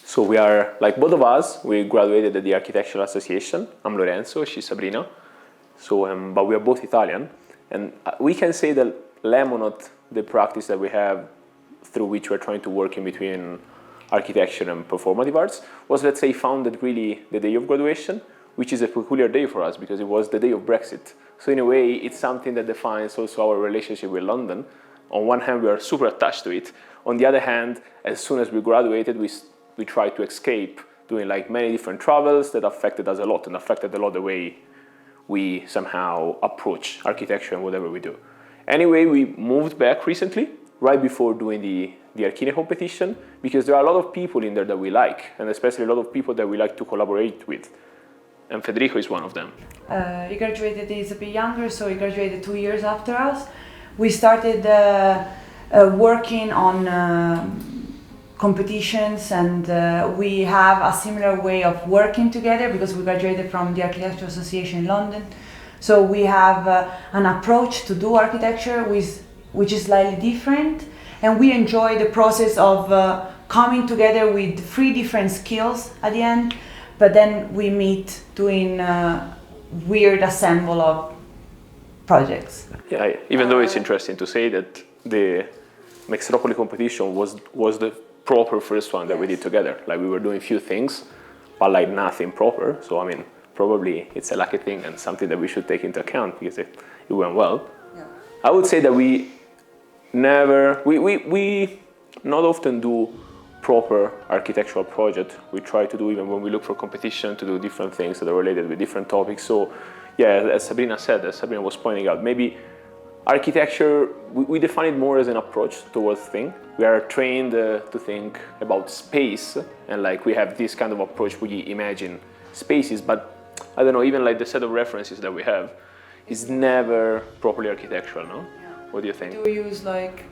So we are, like both of us, we graduated at the Architectural Association. I'm Lorenzo, she's Sabrina. So, but we are both Italian. And we can say that Lemonot, the practice that we have through which we're trying to work in between architecture and performative arts, was, let's say, founded really the day of graduation, which is a peculiar day for us because it was the day of Brexit. So in a way, it's something that defines also our relationship with London. On one hand, we are super attached to it. On the other hand, as soon as we graduated, we tried to escape doing like many different travels that affected us a lot and affected a lot the way we somehow approach architecture and whatever we do. Anyway, we moved back recently, right before doing the Arquine competition, because there are a lot of people in there that we like, and especially a lot of people that we like to collaborate with. And Federico is one of them. He graduated, he's a bit younger, so he graduated 2 years after us. We started working on competitions, and we have a similar way of working together because we graduated from the Architectural Association in London. So we have an approach to do architecture which is slightly different, and we enjoy the process of coming together with 3 different skills at the end, but then we meet doing weird assemble of projects. Yeah, even though it's interesting to say that the MEXTRÓPOLI competition was the proper first one that we did together. Like we were doing few things, but like nothing proper. So I mean, probably it's a lucky thing and something that we should take into account because it went well. Yeah. I would say that we not often do proper architectural project. We try to do, even when we look for competition, to do different things that are related with different topics. So yeah, as Sabrina was pointing out, maybe architecture, we define it more as an approach towards things. We are trained to think about space, and like we have this kind of approach, we imagine spaces, but I don't know, even like the set of references that we have is never properly architectural, no? Yeah. What do you think? We use like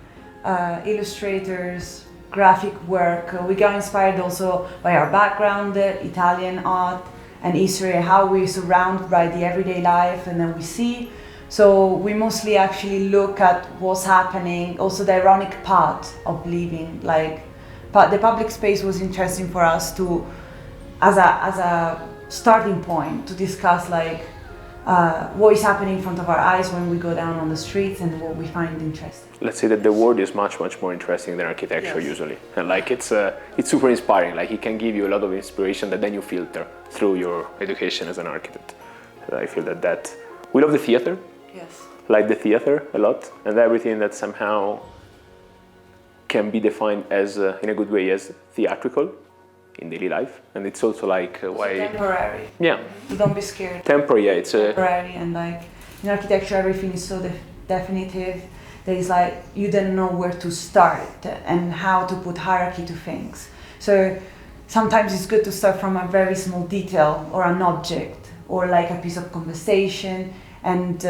illustrators, graphic work. We got inspired also by our background, Italian art and history, how we're surrounded by the everyday life and then we see. So we mostly actually look at what's happening, also the ironic part of living. Like, but the public space was interesting for us to, as a starting point, to discuss like what is happening in front of our eyes when we go down on the streets and what we find interesting. Let's say that the world is much more interesting than architecture. Yes. Usually, and like it's super inspiring. Like it can give you a lot of inspiration that then you filter through your education as an architect. I feel that we love the theater. Yes. Like the theater a lot, and everything that somehow can be defined as, in a good way, as theatrical in daily life. And it's also like why... temporary. Yeah. Don't be scared. Temporary, yeah. It's temporary, and like in architecture everything is so definitive. There is like, you don't know where to start and how to put hierarchy to things. So sometimes it's good to start from a very small detail or an object or like a piece of conversation. And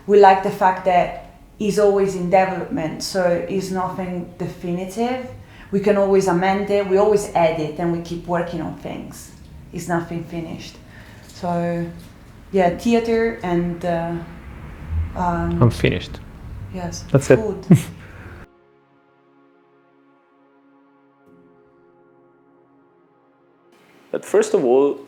we like the fact that it's always in development, so it's nothing definitive. We can always amend it, we always edit, and we keep working on things. It's nothing finished. So, yeah, theater and... I'm finished. Yes, that's food. It. But first of all,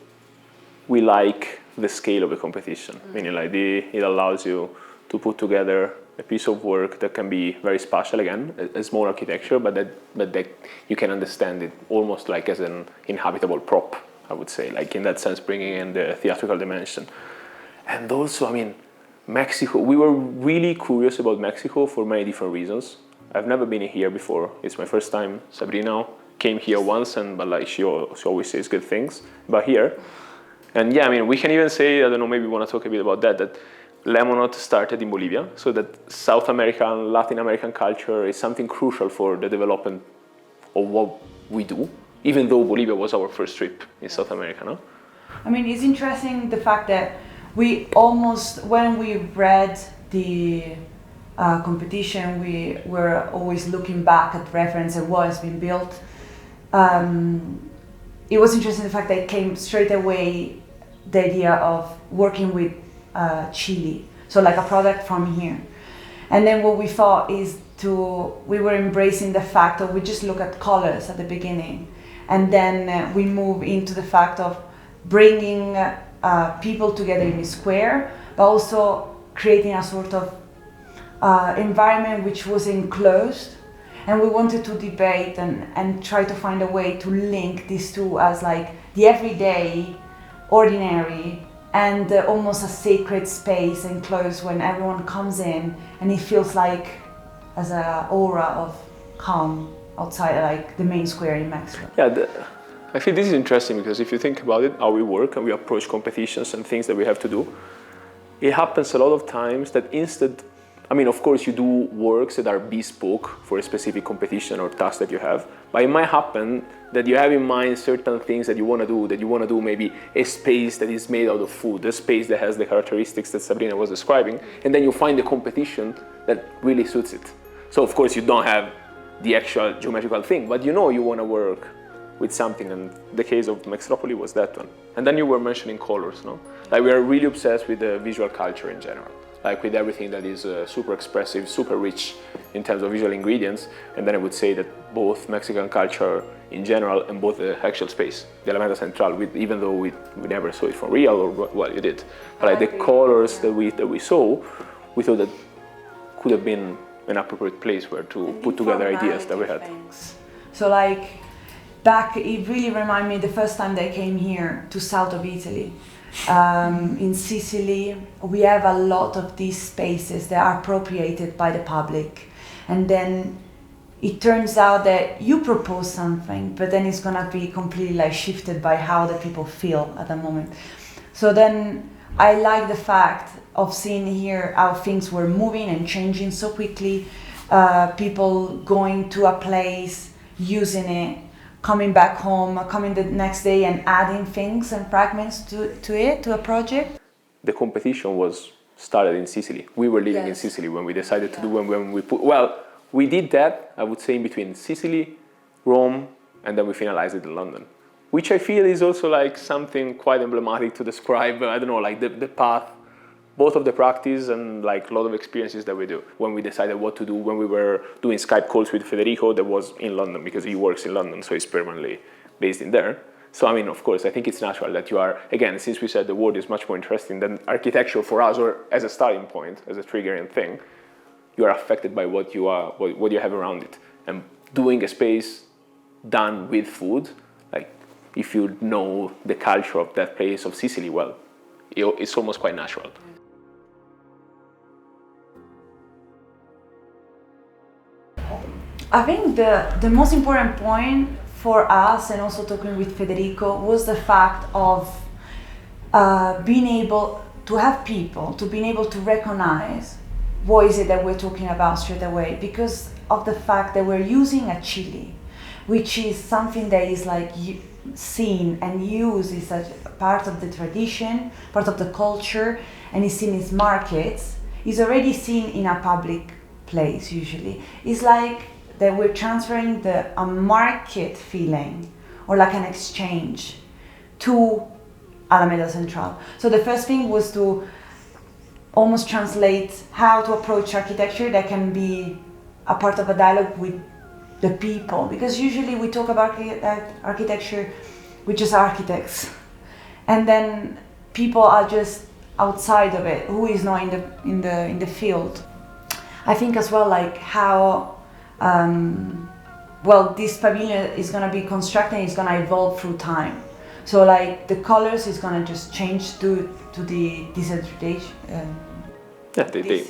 we like the scale of the competition, meaning like it allows you to put together a piece of work that can be very special, again, a small architecture, but that you can understand it almost like as an inhabitable prop, I would say, like in that sense, bringing in the theatrical dimension. And also, I mean, Mexico, we were really curious about Mexico for many different reasons. I've never been here before. It's my first time. Sabrina came here once, but like she always says good things about here. And yeah, I mean, we can even say, I don't know, maybe we want to talk a bit about that Lemonot started in Bolivia, so that South American, Latin American culture is something crucial for the development of what we do, even though Bolivia was our first trip in South America, no? I mean, it's interesting the fact that we almost, when we read the competition, we were always looking back at reference and what has been built. It was interesting the fact that it came straight away the idea of working with Chile, so like a product from here. And then what we thought is we were embracing the fact that we just look at colors at the beginning, and then we move into the fact of bringing people together in a square, but also creating a sort of environment which was enclosed. And we wanted to debate and try to find a way to link these two as like the everyday, ordinary, and almost a sacred space enclosed when everyone comes in and it feels like as an aura of calm outside like the main square in Mexico. Yeah, I feel this is interesting because if you think about it, how we work and we approach competitions and things that we have to do, it happens a lot of times that instead, I mean, of course, you do works that are bespoke for a specific competition or task that you have, but it might happen that you have in mind certain things that you want to do maybe a space that is made out of food, a space that has the characteristics that Sabrina was describing, and then you find a competition that really suits it. So, of course, you don't have the actual geometrical thing, but you know you want to work with something, and the case of MEXTRÓPOLI was that one. And then you were mentioning colors, no? Like we are really obsessed with the visual culture in general. Like with everything that is super expressive, super rich in terms of visual ingredients. And then I would say that both Mexican culture in general and both the actual space, the Alameda Central, even though we never saw it for real, or well, you did. But like the colors that we saw, we thought that could have been an appropriate place where to put together ideas that we had. So like back, it really reminded me the first time they came here to south of Italy. In Sicily, we have a lot of these spaces that are appropriated by the public, and then it turns out that you propose something, but then it's gonna be completely like shifted by how the people feel at the moment. So then I like the fact of seeing here how things were moving and changing so quickly, people going to a place, using it, coming back home, coming the next day and adding things and fragments to a project. The competition was started in Sicily. We were living in Sicily when we decided to do when we put, well, we did that, I would say, in between Sicily, Rome, and then we finalized it in London. Which I feel is also like something quite emblematic to describe, I don't know, like the path, both of the practice and like a lot of experiences that we do. When we decided what to do, when we were doing Skype calls with Federico, that was in London because he works in London, so he's permanently based in there. So I mean, of course, I think it's natural that you are, again, since we said the word is much more interesting than architecture for us, or as a starting point, as a triggering thing, you are affected by what you have around it. And doing a space done with food, like if you know the culture of that place of Sicily well, it's almost quite natural. I think the most important point for us, and also talking with Federico, was the fact of being able to have people, to being able to recognize what is it that we're talking about straight away, because of the fact that we're using a chili, which is something that is like seen and used as a part of the tradition, part of the culture, and is seen in markets, is already seen in a public place usually. It's like that we're transferring a market feeling or like an exchange to Alameda Central. So the first thing was to almost translate how to approach architecture that can be a part of a dialogue with the people, because usually we talk about architecture with just architects, and then people are just outside of it, who is not in the field. I think as well, like how well this pavilion is going to be constructed, it's going to evolve through time. So like the colors is going to just change to the desensitization.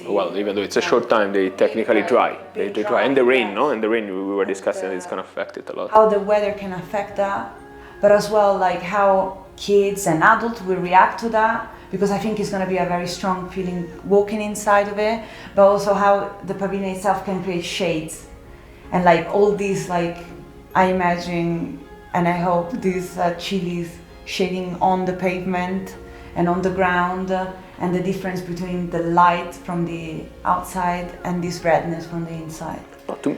Well, even though it's a short time, they technically dry. They dry. And the rain, no? And the rain, we were discussing, it's going to affect it a lot. How the weather can affect that, but as well like how kids and adults will react to that, because I think it's going to be a very strong feeling walking inside of it, but also how the pavilion itself can create shades. And like all these, like, I imagine, and I hope these chilies shading on the pavement and on the ground, and the difference between the light from the outside and this redness from the inside. To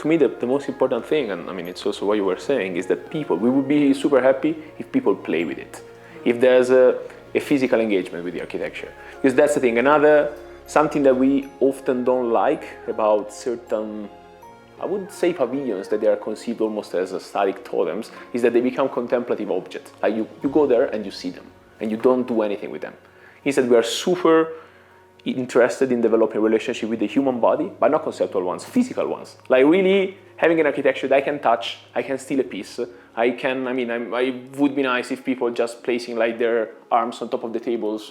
me the most important thing, and I mean it's also what you were saying, is that people, we would be super happy if people play with it. If there's a physical engagement with the architecture. Because that's the thing, something that we often don't like about certain I would say pavilions, that they are conceived almost as static totems, is that they become contemplative objects. Like you go there and you see them, and you don't do anything with them. Instead, we are super interested in developing a relationship with the human body, but not conceptual ones, physical ones. Like really having an architecture that I can touch, I can steal a piece, I would be nice if people just placing like their arms on top of the tables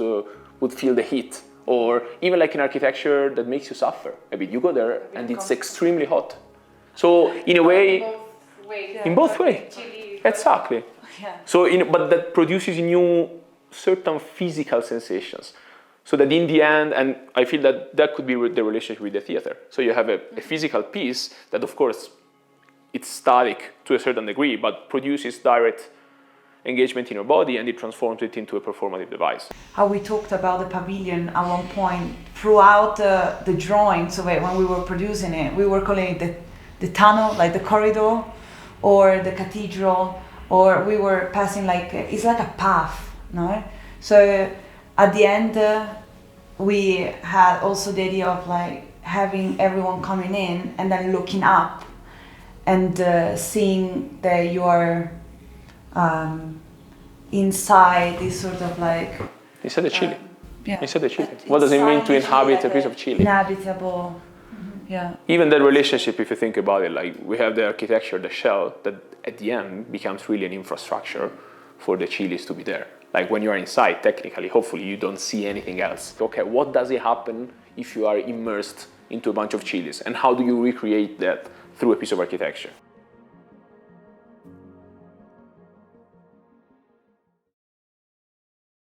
would feel the heat. Or even like an architecture that makes you suffer a bit. You go there and it's extremely hot. So in a way, in both ways, exactly. Yeah. So, but that produces new certain physical sensations. So that in the end, and I feel that could be the relationship with the theater. So you have a physical piece that, of course, it's static to a certain degree, but produces direct engagement in your body, and it transforms it into a performative device. How we talked about the pavilion at one point throughout the drawings of it when we were producing it, we were calling it the tunnel, like the corridor, or the cathedral, or we were passing like it's like a path, no? So at the end, we had also the idea of like having everyone coming in and then looking up and seeing that you are inside this sort of like... Inside the Chile. Yeah. Inside the Chile. What does it mean to inhabit like a piece of Chile? Inhabitable, yeah. Even that relationship, if you think about it, like we have the architecture, the shell, that at the end becomes really an infrastructure for the Chiles to be there. Like when you are inside, technically, hopefully you don't see anything else. Okay, what does it happen if you are immersed into a bunch of Chiles? And how do you recreate that through a piece of architecture?